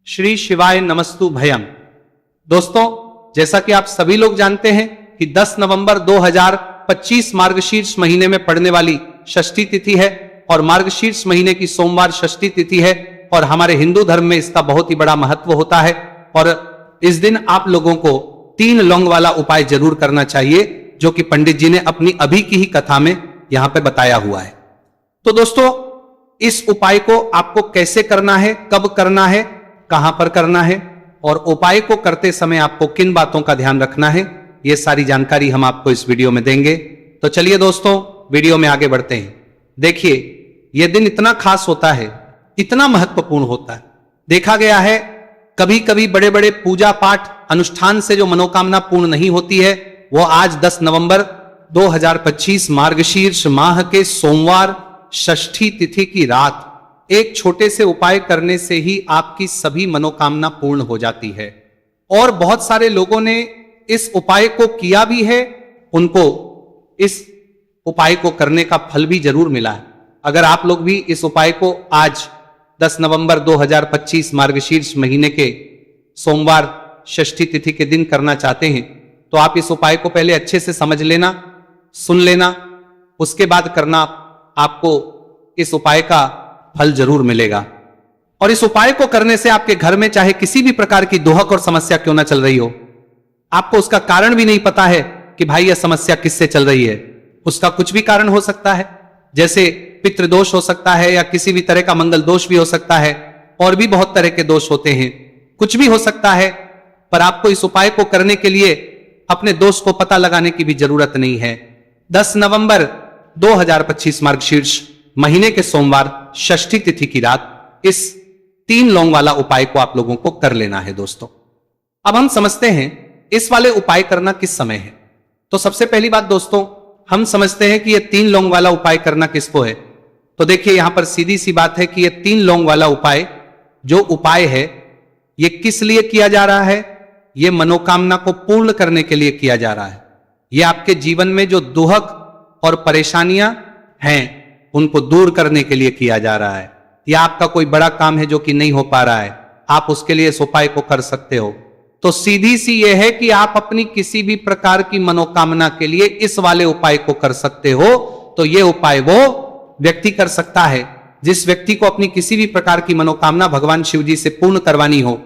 श्री शिवाय नमस्तु भयम। दोस्तों, जैसा कि आप सभी लोग जानते हैं कि 10 नवंबर 2025 मार्गशीर्ष महीने में पड़ने वाली षष्ठी तिथि है और मार्गशीर्ष महीने की सोमवार षष्ठी तिथि है और हमारे हिंदू धर्म में इसका बहुत ही बड़ा महत्व होता है। और इस दिन आप लोगों को 3 लौंग वाला उपाय जरूर करना चाहिए, जो कि पंडित जी ने अपनी अभी की ही कथा में यहां पे बताया हुआ है। तो दोस्तों, इस उपाय को आपको कैसे करना है, कब करना है, कहां पर करना है और उपाय को करते समय आपको किन बातों का ध्यान रखना है, यह सारी जानकारी हम आपको इस वीडियो में देंगे। तो चलिए दोस्तों, वीडियो में आगे बढ़ते हैं। देखिए, यह दिन इतना खास होता है, इतना महत्वपूर्ण होता है। देखा गया है कभी कभी बड़े बड़े पूजा पाठ अनुष्ठान से जो मनोकामना पूर्ण नहीं होती है, वो आज 10 नवंबर 2025 मार्गशीर्ष माह के सोमवार षष्ठी तिथि की रात एक छोटे से उपाय करने से ही आपकी सभी मनोकामना पूर्ण हो जाती है। और बहुत सारे लोगों ने इस उपाय को किया भी है, उनको इस उपाय को करने का फल भी जरूर मिला है। अगर आप लोग भी इस उपाय को आज 10 नवंबर 2025 मार्गशीर्ष महीने के सोमवार षष्ठी तिथि के दिन करना चाहते हैं, तो आप इस उपाय को पहले अच्छे से समझ लेना, सुन लेना, उसके बाद करना। आपको इस उपाय का फल जरूर मिलेगा। और इस उपाय को करने से आपके घर में चाहे किसी भी प्रकार की दोहक और समस्या क्यों ना चल रही हो, आपको उसका कारण भी नहीं पता है कि भाई यह समस्या किससे चल रही है, उसका कुछ भी कारण हो सकता है। जैसे पितृदोष हो सकता है या किसी भी तरह का मंगल दोष भी हो सकता है, और भी बहुत तरह के दोष होते हैं, कुछ भी हो सकता है। पर आपको इस उपाय को करने के लिए अपने दोष को पता लगाने की भी जरूरत नहीं है। 10 नवंबर 2025 मार्गशीर्ष महीने के सोमवार षष्ठी तिथि की रात इस 3 लौंग वाला उपाय को आप लोगों को कर लेना है। दोस्तों, अब हम समझते हैं इस वाले उपाय करना किस समय है। तो सबसे पहली बात दोस्तों, हम समझते हैं कि यह 3 लौंग वाला उपाय करना किसको है। तो देखिए, यहां पर सीधी सी बात है कि यह 3 लौंग वाला उपाय जो उपाय है, यह किस लिए किया जा रहा है। यह मनोकामना को पूर्ण करने के लिए किया जा रहा है। यह आपके जीवन में जो दुहक और परेशानियां हैं उनको दूर करने के लिए किया जा रहा है। या आपका कोई बड़ा काम है जो कि नहीं हो पा रहा है, आप उसके लिए इस उपाय को कर सकते हो। तो सीधी सी यह है कि आप अपनी किसी भी प्रकार की मनोकामना के लिए इस वाले उपाय को कर सकते हो। तो यह उपाय वो व्यक्ति कर सकता है जिस व्यक्ति को अपनी किसी भी प्रकार की मनोकामना भगवान शिव जी से पूर्ण करवानी हो।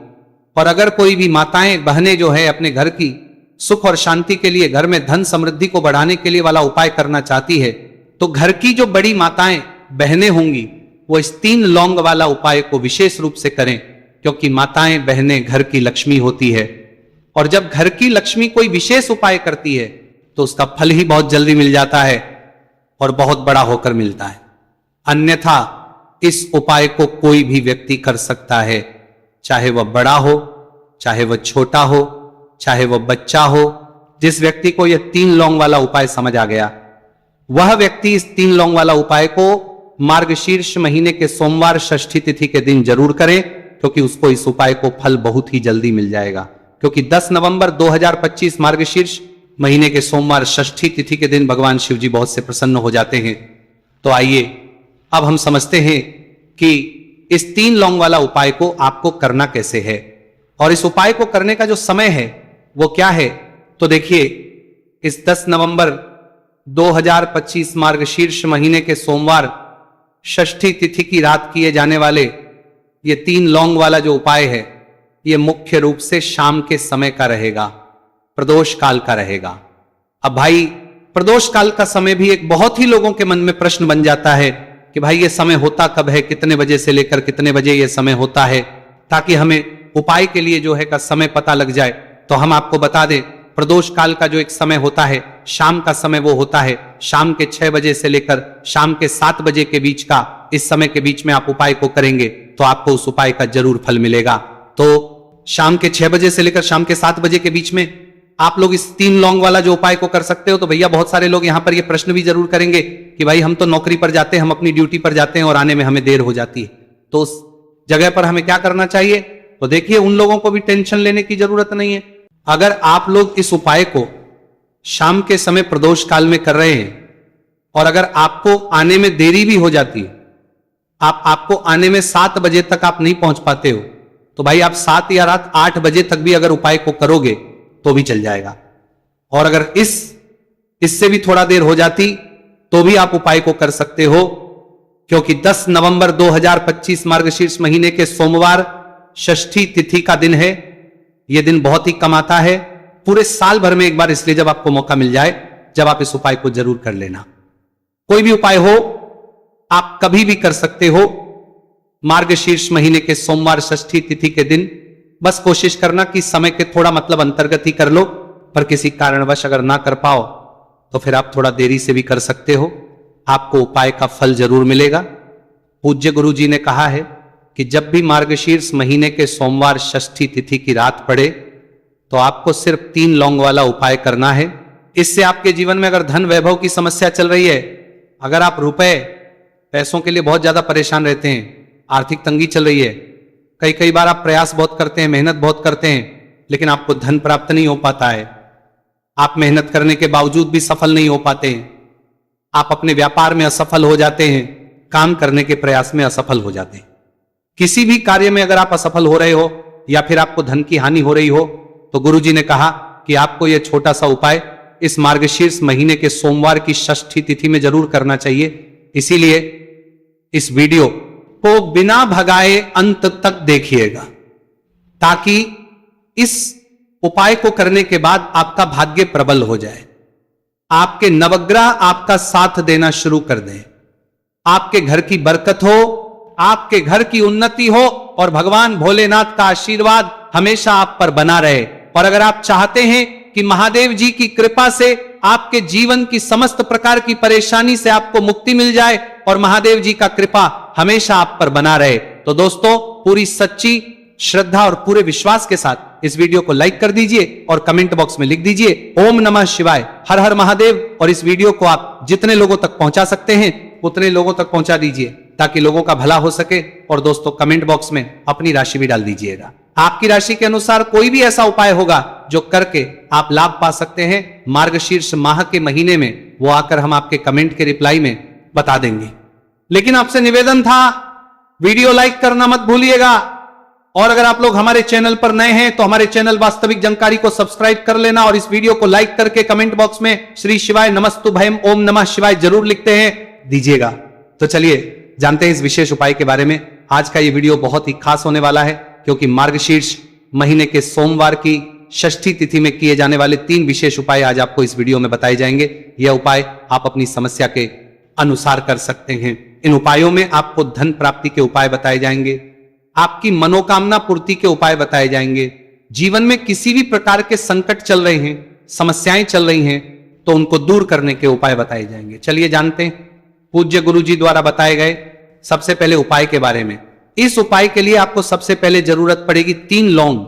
और अगर कोई भी माताएं बहनें जो है अपने घर की सुख और शांति के लिए, घर में धन समृद्धि को बढ़ाने के लिए वाला उपाय करना चाहती है, तो घर की जो बड़ी माताएं बहनें होंगी वो इस 3 लौंग वाला उपाय को विशेष रूप से करें, क्योंकि माताएं बहनें घर की लक्ष्मी होती है। और जब घर की लक्ष्मी कोई विशेष उपाय करती है तो उसका फल ही बहुत जल्दी मिल जाता है और बहुत बड़ा होकर मिलता है। अन्यथा इस उपाय को कोई भी व्यक्ति कर सकता है, चाहे वह बड़ा हो, चाहे वह छोटा हो, चाहे वह बच्चा हो। जिस व्यक्ति को यह 3 लौंग वाला उपाय समझ आ गया, वह व्यक्ति इस 3 लौंग वाला उपाय को मार्गशीर्ष महीने के सोमवार षष्ठी तिथि के दिन जरूर करें, क्योंकि उसको इस उपाय को फल बहुत ही जल्दी मिल जाएगा। क्योंकि 10 नवंबर 2025 मार्गशीर्ष महीने के सोमवार षष्ठी तिथि के दिन भगवान शिव जी बहुत से प्रसन्न हो जाते हैं। तो आइए अब हम समझते हैं कि इस 3 लौंग वाला उपाय को आपको करना कैसे है और इस उपाय को करने का जो समय है वो क्या है। तो देखिए, इस 10 नवंबर 2025 मार्गशीर्ष महीने के सोमवार षष्ठी तिथि की रात किए जाने वाले ये 3 लौंग वाला जो उपाय है, ये मुख्य रूप से शाम के समय का रहेगा, प्रदोष काल का रहेगा। अब भाई, प्रदोष काल का समय भी एक बहुत ही लोगों के मन में प्रश्न बन जाता है कि भाई ये समय होता कब है, कितने बजे से लेकर कितने बजे ये समय होता है, ताकि हमें उपाय के लिए जो है का समय पता लग जाए। तो हम आपको बता दें, प्रदोष काल का जो एक समय होता है, शाम का समय, वो होता है शाम के 6 बजे से लेकर शाम के 7 बजे के बीच का। इस समय के बीच में आप उपाय को करेंगे तो आपको उस उपाय का जरूर फल मिलेगा। तो शाम के 6 बजे से लेकर शाम के 7 बजे के बीच में आप लोग इस 3 लौंग वाला जो उपाय को कर सकते हो। तो भैया, बहुत सारे लोग यहां पर ये प्रश्न भी जरूर करेंगे कि भाई हम तो नौकरी पर जाते हैं, हम अपनी ड्यूटी पर जाते हैं और आने में हमें देर हो जाती है, तो उस जगह पर हमें क्या करना चाहिए। तो देखिए, उन लोगों को भी टेंशन लेने की जरूरत नहीं है। अगर आप लोग इस उपाय को शाम के समय प्रदोष काल में कर रहे हैं और अगर आपको आने में देरी भी हो जाती है, आपको आने में 7 बजे तक आप नहीं पहुंच पाते हो, तो भाई आप 7 या रात 8 बजे तक भी अगर उपाय को करोगे तो भी चल जाएगा। और अगर इससे भी थोड़ा देर हो जाती तो भी आप उपाय को कर सकते हो, क्योंकि 10 नवंबर 2025 मार्गशीर्ष महीने के सोमवार षष्ठी तिथि का दिन है। यह दिन बहुत ही कम आता है पूरे साल भर में एक बार, इसलिए जब आपको मौका मिल जाए जब आप इस उपाय को जरूर कर लेना। कोई भी उपाय हो आप कभी भी कर सकते हो मार्गशीर्ष महीने के सोमवार षष्ठी तिथि के दिन। बस कोशिश करना कि समय के थोड़ा मतलब अंतर्गत ही कर लो, पर किसी कारणवश अगर ना कर पाओ तो फिर आप थोड़ा देरी से भी कर सकते हो, आपको उपाय का फल जरूर मिलेगा। पूज्य गुरु जी ने कहा है कि जब भी मार्गशीर्ष महीने के सोमवार षष्ठी तिथि की रात पड़े तो आपको सिर्फ 3 लौंग वाला उपाय करना है। इससे आपके जीवन में अगर धन वैभव की समस्या चल रही है, अगर आप पैसों के लिए बहुत ज्यादा परेशान रहते हैं, आर्थिक तंगी चल रही है, कई बार आप प्रयास बहुत करते हैं, मेहनत बहुत करते हैं, लेकिन आपको धन प्राप्त नहीं हो पाता है, आप मेहनत करने के बावजूद भी सफल नहीं हो पाते हैं, आप अपने व्यापार में असफल हो जाते हैं, काम करने के प्रयास में असफल हो जाते हैं, किसी भी कार्य में अगर आप असफल हो रहे हो या फिर आपको धन की हानि हो रही हो, तो गुरुजी ने कहा कि आपको यह छोटा सा उपाय इस मार्गशीर्ष महीने के सोमवार की षष्ठी तिथि में जरूर करना चाहिए। इसीलिए इस वीडियो को बिना भगाए अंत तक देखिएगा, ताकि इस उपाय को करने के बाद आपका भाग्य प्रबल हो जाए, आपके नवग्रह आपका साथ देना शुरू कर दें, आपके घर की बरकत हो, आपके घर की उन्नति हो और भगवान भोलेनाथ का आशीर्वाद हमेशा आप पर बना रहे। और अगर आप चाहते हैं कि महादेव जी की कृपा से आपके जीवन की समस्त प्रकार की परेशानी से आपको मुक्ति मिल जाए और महादेव जी का कृपा हमेशा आप पर बना रहे, तो दोस्तों पूरी सच्ची श्रद्धा और पूरे विश्वास के साथ इस वीडियो को लाइक कर दीजिए और कमेंट बॉक्स में लिख दीजिए ओम नमः शिवाय, हर हर महादेव। और इस वीडियो को आप जितने लोगों तक पहुंचा सकते हैं उतने लोगों तक पहुंचा दीजिए, ताकि लोगों का भला हो सके। और दोस्तों कमेंट बॉक्स में अपनी राशि भी डाल दीजिएगा, आपकी राशि के अनुसार कोई भी ऐसा उपाय होगा जो करके आप लाभ पा सकते हैं मार्गशीर्ष माह के महीने में, वो आकर हम आपके कमेंट के रिप्लाई में बता देंगे। लेकिन आपसे निवेदन था, वीडियो लाइक करना मत भूलिएगा, और अगर आप लोग हमारे चैनल पर नए हैं तो हमारे चैनल वास्तविक जानकारी को सब्सक्राइब कर लेना और इस वीडियो को लाइक करके कमेंट बॉक्स में श्री शिवाय नमस्तुभयम ओम नमः शिवाय जरूर लिखते हैं दीजिएगा। तो चलिए जानते हैं इस विशेष उपाय के बारे में। आज का ये वीडियो बहुत ही खास होने वाला है, क्योंकि मार्गशीर्ष महीने के सोमवार की षष्ठी तिथि में किए जाने वाले 3 विशेष उपाय आज आपको इस वीडियो में बताए जाएंगे। यह उपाय आप अपनी समस्या के अनुसार कर सकते हैं। इन उपायों में आपको धन प्राप्ति के उपाय बताए जाएंगे, आपकी मनोकामना पूर्ति के उपाय बताए जाएंगे, जीवन में किसी भी प्रकार के संकट चल रहे हैं, समस्याएं चल रही हैं, तो उनको दूर करने के उपाय बताए जाएंगे। चलिए जानते हैं पूज्य गुरु जी द्वारा बताए गए सबसे पहले उपाय के बारे में। इस उपाय के लिए आपको सबसे पहले जरूरत पड़ेगी 3 लौंग।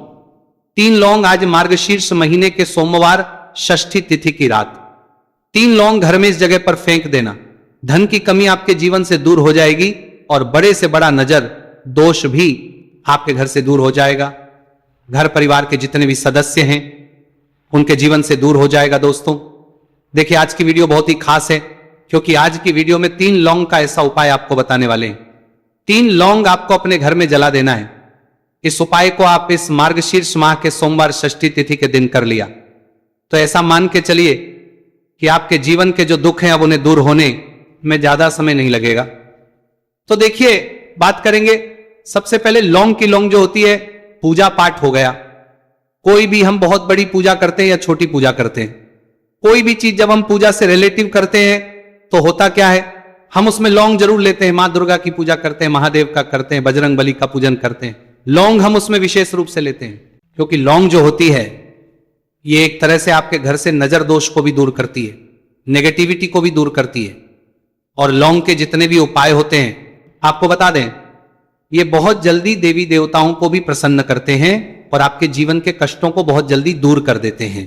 3 लौंग आज मार्गशीर्ष महीने के सोमवार षष्ठी तिथि की रात 3 लौंग घर में इस जगह पर फेंक देना। धन की कमी आपके जीवन से दूर हो जाएगी और बड़े से बड़ा नजर दोष भी आपके घर से दूर हो जाएगा। घर परिवार के जितने भी सदस्य हैं उनके जीवन से दूर हो जाएगा। दोस्तों देखिए आज की वीडियो बहुत ही खास है, क्योंकि आज की वीडियो में 3 लौंग का ऐसा उपाय आपको बताने वाले हैं। 3 लौंग आपको अपने घर में जला देना है। इस उपाय को आप इस मार्गशीर्ष माह के सोमवार षष्ठी तिथि के दिन कर लिया तो ऐसा मान के चलिए कि आपके जीवन के जो दुख हैं अब उन्हें दूर होने में ज्यादा समय नहीं लगेगा। तो देखिए बात करेंगे सबसे पहले लौंग की। लौंग जो होती है पूजा पाठ हो गया, कोई भी हम बहुत बड़ी पूजा करते हैं या छोटी पूजा करते हैं, कोई भी चीज जब हम पूजा से रिलेटिव करते हैं तो होता क्या है, हम उसमें लौंग जरूर लेते हैं। मां दुर्गा की पूजा करते हैं, महादेव का करते हैं, बजरंग बली का पूजन करते हैं, लौंग हम उसमें विशेष रूप से लेते हैं, क्योंकि लौंग जो होती है ये एक तरह से आपके घर से नजर दोष को भी दूर करती है, नेगेटिविटी को भी दूर करती है। और लौंग के जितने भी उपाय होते हैं आपको बता दें, ये बहुत जल्दी देवी देवताओं को भी प्रसन्न करते हैं और आपके जीवन के कष्टों को बहुत जल्दी दूर कर देते हैं।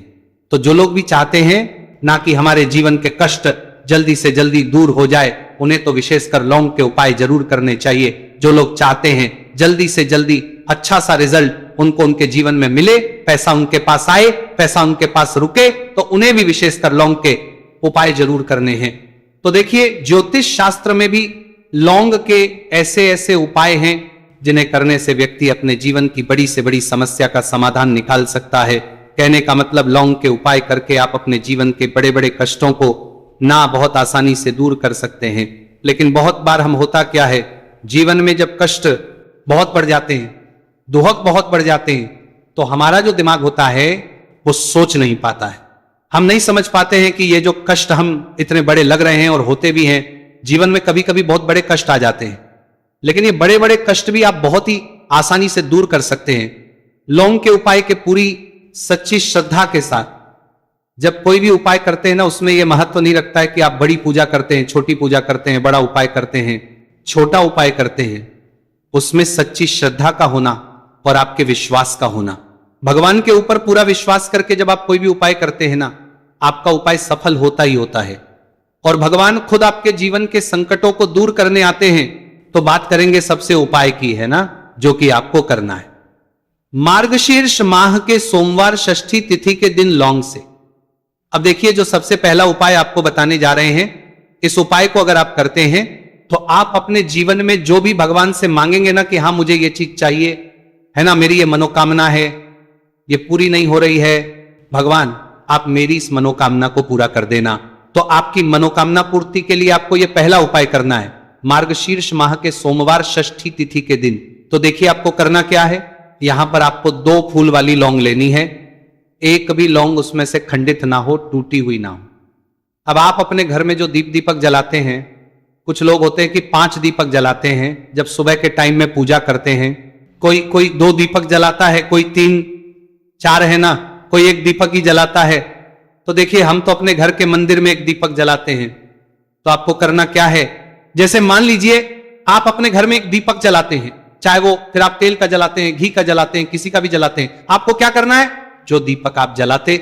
तो जो लोग भी चाहते हैं ना कि हमारे जीवन के कष्ट जल्दी से जल्दी दूर हो जाए, उन्हें तो विशेषकर लौंग के उपाय जरूर करने चाहिए। जो लोग चाहते हैं जल्दी से जल्दी अच्छा सा रिजल्ट उनको उनके जीवन में मिले, पैसा उनके पास आए, पैसा उनके पास रुके, तो उन्हें भी विशेषकर लौंग के उपाय जरूर करने हैं। तो देखिए ज्योतिष शास्त्र में भी लौंग के ऐसे ऐसे उपाय हैं जिन्हें करने से व्यक्ति अपने जीवन की बड़ी से बड़ी समस्या का समाधान निकाल सकता है। कहने का मतलब लौंग के उपाय करके आप अपने जीवन के बड़े बड़े कष्टों को ना बहुत आसानी से दूर कर सकते हैं। लेकिन बहुत बार हम होता क्या है, जीवन में जब कष्ट बहुत बढ़ जाते हैं, दुहक बहुत बढ़ जाते हैं, तो हमारा जो दिमाग होता है वो सोच नहीं पाता है। हम नहीं समझ पाते हैं कि ये जो कष्ट हम इतने बड़े लग रहे हैं और होते भी हैं, जीवन में कभी कभी बहुत बड़े कष्ट आ जाते हैं, लेकिन ये बड़े बड़े कष्ट भी आप बहुत ही आसानी से दूर कर सकते हैं लौंग के उपाय के पूरी सच्ची श्रद्धा के साथ। जब कोई भी उपाय करते हैं ना, उसमें यह महत्व नहीं रखता है कि आप बड़ी पूजा करते हैं, छोटी पूजा करते हैं, बड़ा उपाय करते हैं, छोटा उपाय करते हैं। उसमें सच्ची श्रद्धा का होना और आपके विश्वास का होना, भगवान के ऊपर पूरा विश्वास करके जब आप कोई भी उपाय करते हैं ना, आपका उपाय सफल होता ही होता है। और भगवान खुद आपके जीवन के संकटों को दूर करने आते हैं। तो बात करेंगे सबसे उपाय की, है ना, जो कि आपको करना है। मार्गशीर्ष माह के सोमवार षष्ठी तिथि के दिन लौंग से। अब देखिए, जो सबसे पहला उपाय आपको बताने जा रहे हैं, इस उपाय को अगर आप करते हैं तो आप अपने जीवन में जो भी भगवान से मांगेंगे ना कि हाँ मुझे ये चीज चाहिए, है ना, मेरी ये मनोकामना है, ये पूरी नहीं हो रही है, भगवान आप मेरी इस मनोकामना को पूरा कर देना। तो आपकी मनोकामना पूर्ति के लिए आपको यह पहला उपाय करना है, मार्गशीर्ष माह के सोमवार षष्ठी तिथि के दिन। तो देखिए आपको करना क्या है, यहां पर आपको 2 फूल वाली लौंग लेनी है। एक भी लौंग उसमें से खंडित ना हो, टूटी हुई ना हो। अब आप अपने घर में जो दीपक जलाते हैं, कुछ लोग होते हैं कि 5 दीपक जलाते हैं जब सुबह के टाइम में पूजा करते हैं। कोई 2 दीपक जलाता है, कोई 3 4 है ना, कोई 1 दीपक ही जलाता है। तो देखिए हम तो अपने घर के मंदिर में 1 दीपक जलाते हैं। तो आपको करना क्या है, जैसे मान लीजिए आप अपने घर में 1 दीपक जलाते हैं, चाहे वो फिर आप तेल का जलाते हैं, घी का जलाते हैं, किसी का भी जलाते हैं। आपको क्या करना है, जो दीपक आप जलाते,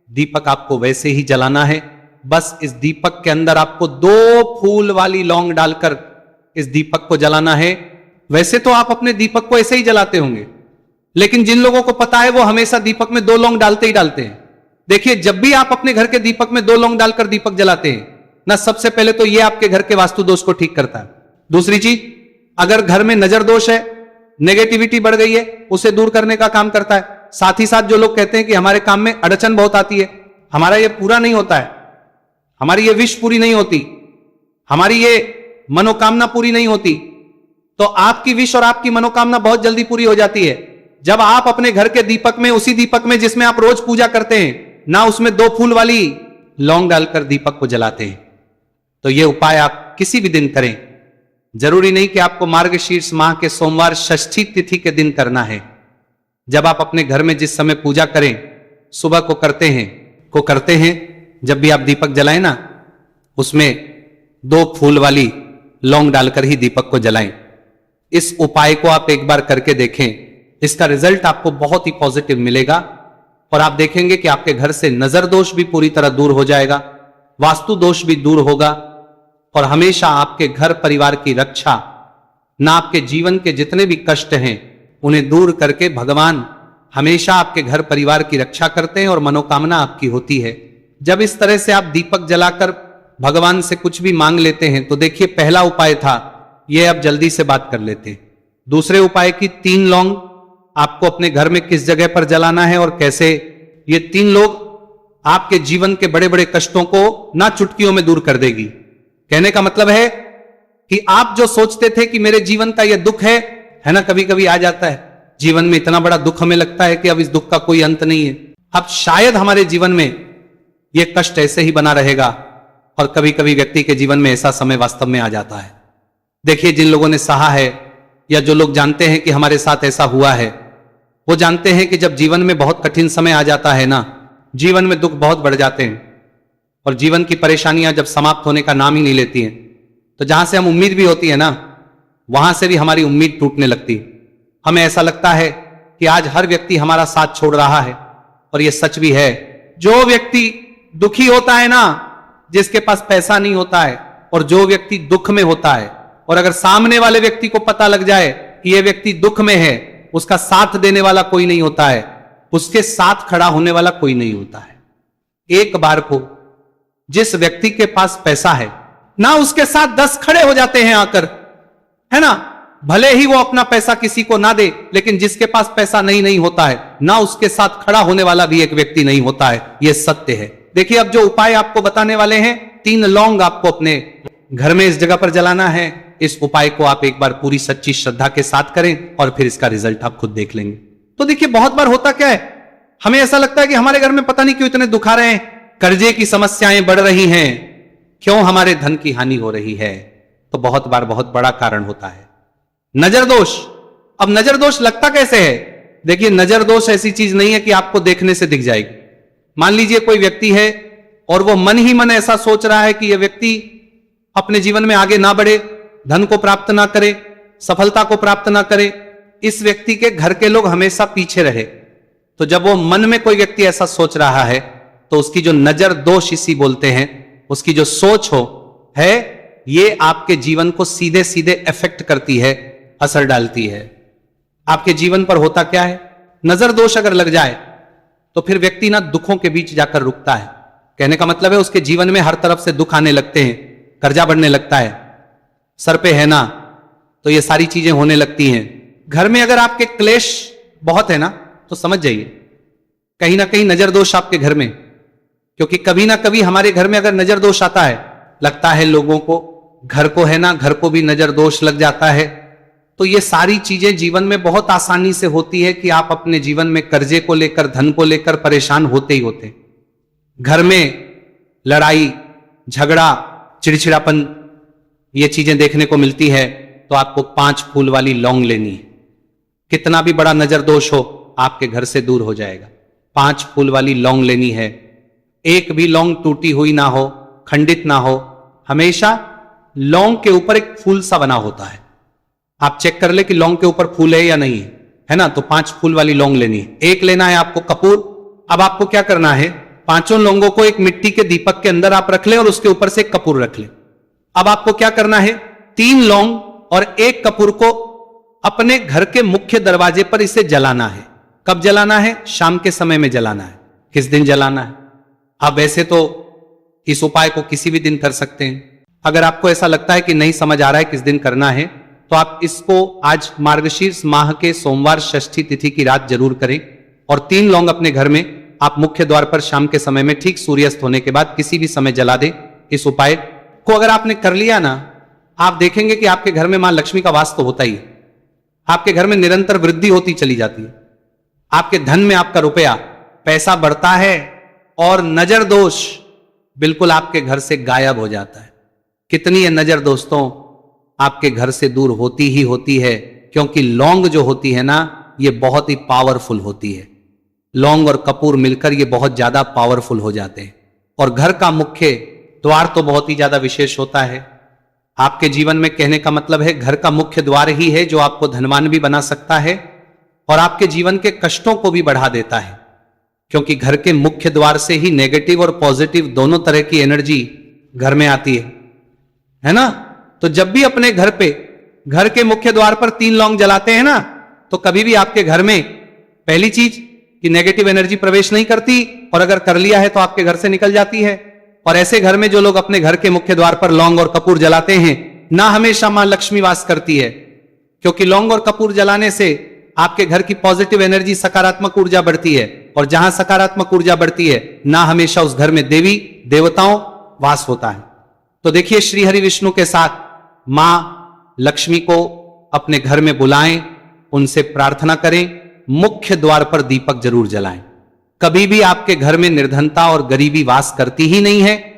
दीपक आपको वैसे ही जलाना है। बस इस दीपक के अंदर आपको 2 फूल वाली लौंग डालकर इस दीपक को जलाना है। वैसे तो आप अपने दीपक को ऐसे ही जलाते होंगे, लेकिन जिन लोगों को पता है वो हमेशा दीपक में 2 लौंग डालते ही डालते हैं। देखिए जब भी आप अपने घर के दीपक में 2 लौंग डालकर दीपक जलाते हैं ना, सबसे पहले तो ये आपके घर के वास्तु दोष को ठीक करता है। दूसरी चीज, अगर घर में नजर दोष है, नेगेटिविटी बढ़ गई है, उसे दूर करने का काम करता है। साथ ही साथ जो लोग कहते हैं कि हमारे काम में अड़चन बहुत आती है, हमारा ये पूरा नहीं होता है, हमारी ये विश पूरी नहीं होती, हमारी ये मनोकामना पूरी नहीं होती, तो आपकी विश और आपकी मनोकामना बहुत जल्दी पूरी हो जाती है जब आप अपने घर के दीपक में, उसी दीपक में जिसमें आप रोज पूजा करते हैं ना, उसमें 2 फूल वाली लौंग डालकर दीपक को जलाते हैं। तो यह उपाय आप किसी भी दिन करें, जरूरी नहीं कि आपको मार्गशीर्ष माह के सोमवार षष्ठी तिथि के दिन करना है। जब आप अपने घर में जिस समय पूजा करें, सुबह को करते हैं, जब भी आप दीपक जलाएं ना, उसमें 2 फूल वाली लौंग डालकर ही दीपक को जलाएं। इस उपाय को आप एक बार करके देखें, इसका रिजल्ट आपको बहुत ही पॉजिटिव मिलेगा और आप देखेंगे कि आपके घर से नजर दोष भी पूरी तरह दूर हो जाएगा, वास्तु दोष भी दूर होगा और हमेशा आपके घर परिवार की रक्षा, ना आपके जीवन के जितने भी कष्ट हैं उन्हें दूर करके भगवान हमेशा आपके घर परिवार की रक्षा करते हैं और मनोकामना आपकी होती है। जब इस तरह से आप दीपक जलाकर भगवान से कुछ भी मांग लेते हैं, तो देखिए पहला उपाय था, यह अब जल्दी से बात कर लेते हैं। दूसरे उपाय की 3 लौंग आपको अपने घर में किस जगह पर जलाना है और कैसे। ये 3 लोग आपके जीवन के बड़े बड़े कष्टों को ना चुटकियों में दूर कर देगी। कहने का मतलब है कि आप जो सोचते थे कि मेरे जीवन का यह दुख है ना, कभी कभी आ जाता है जीवन में इतना बड़ा दुख, हमें लगता है कि अब इस दुख का कोई अंत नहीं है, अब शायद हमारे जीवन में यह कष्ट ऐसे ही बना रहेगा। और कभी कभी व्यक्ति के जीवन में ऐसा समय वास्तव में आ जाता है। देखिए जिन लोगों ने सहा है या जो लोग जानते हैं कि हमारे साथ ऐसा हुआ है, वो जानते हैं कि जब जीवन में बहुत कठिन समय आ जाता है ना, जीवन में दुख बहुत बढ़ जाते हैं और जीवन की परेशानियां जब समाप्त होने का नाम ही नहीं लेती हैं, तो जहां से हम उम्मीद भी होती है ना, वहां से भी हमारी उम्मीद टूटने लगती है। हमें ऐसा लगता है कि आज हर व्यक्ति हमारा साथ छोड़ रहा है, और यह सच भी है। जो व्यक्ति दुखी होता है ना, जिसके पास पैसा नहीं होता है, और जो व्यक्ति दुख में होता है, और अगर सामने वाले व्यक्ति को पता लग जाए कि यह व्यक्ति दुख में है, उसका साथ देने वाला कोई नहीं होता है, उसके साथ खड़ा होने वाला कोई नहीं होता है। एक बार को जिस व्यक्ति के पास पैसा है ना, उसके साथ 10 खड़े हो जाते हैं आकर, है ना, भले ही वो अपना पैसा किसी को ना दे, लेकिन जिसके पास पैसा नहीं होता है ना, उसके साथ खड़ा होने वाला भी एक व्यक्ति नहीं होता है। यह सत्य है। देखिए, अब जो उपाय आपको बताने वाले हैं, 3 लौंग आपको अपने घर में इस जगह पर जलाना है। इस उपाय को आप एक बार पूरी सच्ची श्रद्धा के साथ करें और फिर इसका रिजल्ट आप खुद देख लेंगे। तो देखिए, बहुत बार होता क्या है, हमें ऐसा लगता है कि हमारे घर में पता नहीं क्यों इतने दुख आ रहे हैं, कर्जे की समस्याएं बढ़ रही हैं, क्यों हमारे धन की हानि हो रही है। तो बहुत बार बहुत बड़ा कारण होता है नजर दोष। अब नजर दोष लगता कैसे है? देखिए, नजर दोष ऐसी चीज नहीं है कि आपको देखने से दिख जाएगी। मान लीजिए कोई व्यक्ति है और वो मन ही मन ऐसा सोच रहा है कि यह व्यक्ति अपने जीवन में आगे ना बढ़े, धन को प्राप्त ना करे, सफलता को प्राप्त ना करे, इस व्यक्ति के घर के लोग हमेशा पीछे रहे। तो जब वो मन में कोई व्यक्ति ऐसा सोच रहा है तो उसकी जो नजर दोष इसी बोलते हैं, उसकी जो सोच हो है, ये आपके जीवन को सीधे सीधे इफेक्ट करती है, असर डालती है। आपके जीवन पर होता क्या है, नजर दोष अगर लग जाए तो फिर व्यक्ति ना दुखों के बीच जाकर रुकता है। कहने का मतलब है उसके जीवन में हर तरफ से दुख आने लगते हैं, कर्जा बढ़ने लगता है, सर पे है ना, तो ये सारी चीजें होने लगती हैं। घर में अगर आपके क्लेश बहुत है ना, तो समझ जाइए कहीं ना कहीं नजर दोष आपके घर में, क्योंकि कभी ना कभी हमारे घर में अगर नजर दोष आता है, लगता है लोगों को, घर को है ना, घर को भी नजर दोष लग जाता है। तो ये सारी चीजें जीवन में बहुत आसानी से होती है कि आप अपने जीवन में कर्जे को लेकर, धन को लेकर परेशान होते ही होते। घर में लड़ाई झगड़ा, चिड़चिड़ापन, ये चीजें देखने को मिलती है। तो आपको 5 फूल वाली लौंग लेनी है। कितना भी बड़ा नजर दोष हो, आपके घर से दूर हो जाएगा। 5 फूल वाली लौंग लेनी है। एक भी लौंग टूटी हुई ना हो, खंडित ना हो, हमेशा लौंग के ऊपर एक फूल सा बना होता है। आप चेक कर ले कि लौंग के ऊपर फूल है या नहीं है ना। तो 5 फूल वाली लौंग लेनी है। एक लेना है आपको कपूर। अब आपको क्या करना है, 5 लौंगों को एक मिट्टी के दीपक के अंदर आप रख ले और उसके ऊपर से एक कपूर रख ले। अब आपको क्या करना है, 3 लौंग और 1 कपूर को अपने घर के मुख्य दरवाजे पर इसे जलाना है। कब जलाना है? शाम के समय में जलाना है। किस दिन जलाना है? आप वैसे तो इस उपाय को किसी भी दिन कर सकते हैं। अगर आपको ऐसा लगता है कि नहीं समझ आ रहा है किस दिन करना है, तो आप इसको आज मार्गशीर्ष माह के सोमवार षष्ठी तिथि की रात जरूर करें और 3 लौंग अपने घर में आप मुख्य द्वार पर शाम के समय में ठीक सूर्यास्त होने के बाद किसी भी समय जला दें। इस उपाय को अगर आपने कर लिया ना, आप देखेंगे कि आपके घर में मां लक्ष्मी का वास तो होता ही है। आपके घर में निरंतर वृद्धि होती चली जाती है। आपके धन में आपका रुपया, पैसा बढ़ता है और नजर दोष बिल्कुल आपके घर से गायब हो जाता है। कितनी है नजर दोस्तों आपके घर से दूर होती ही होती है, क्योंकि लौंग जो होती है ना, ये बहुत ही पावरफुल होती है। लौंग और कपूर मिलकर ये बहुत ज्यादा पावरफुल हो जाते हैं। और घर का मुख्य द्वार तो बहुत ही ज्यादा विशेष होता है आपके जीवन में। कहने का मतलब है घर का मुख्य द्वार ही है जो आपको धनवान भी बना सकता है और आपके जीवन के कष्टों को भी बढ़ा देता है, क्योंकि घर के मुख्य द्वार से ही नेगेटिव और पॉजिटिव दोनों तरह की एनर्जी घर में आती है ना। तो जब भी अपने घर पे, घर के मुख्य द्वार पर 3 लौंग जलाते हैं ना, तो कभी भी आपके घर में पहली चीज कि नेगेटिव एनर्जी प्रवेश नहीं करती, और अगर कर लिया है तो आपके घर से निकल जाती है। और ऐसे घर में जो लोग अपने घर के मुख्य द्वार पर लौंग और कपूर जलाते हैं ना, हमेशा मां लक्ष्मी वास करती है, क्योंकि लौंग और कपूर जलाने से आपके घर की पॉजिटिव एनर्जी, सकारात्मक ऊर्जा बढ़ती है। और जहां सकारात्मक ऊर्जा बढ़ती है ना, हमेशा उस घर में देवी देवताओं वास होता है। तो देखिए, श्री हरि विष्णु के साथ मां लक्ष्मी को अपने घर में बुलाएं, उनसे प्रार्थना करें, मुख्य द्वार पर दीपक जरूर जलाएं। कभी भी आपके घर में निर्धनता और गरीबी वास करती ही नहीं है।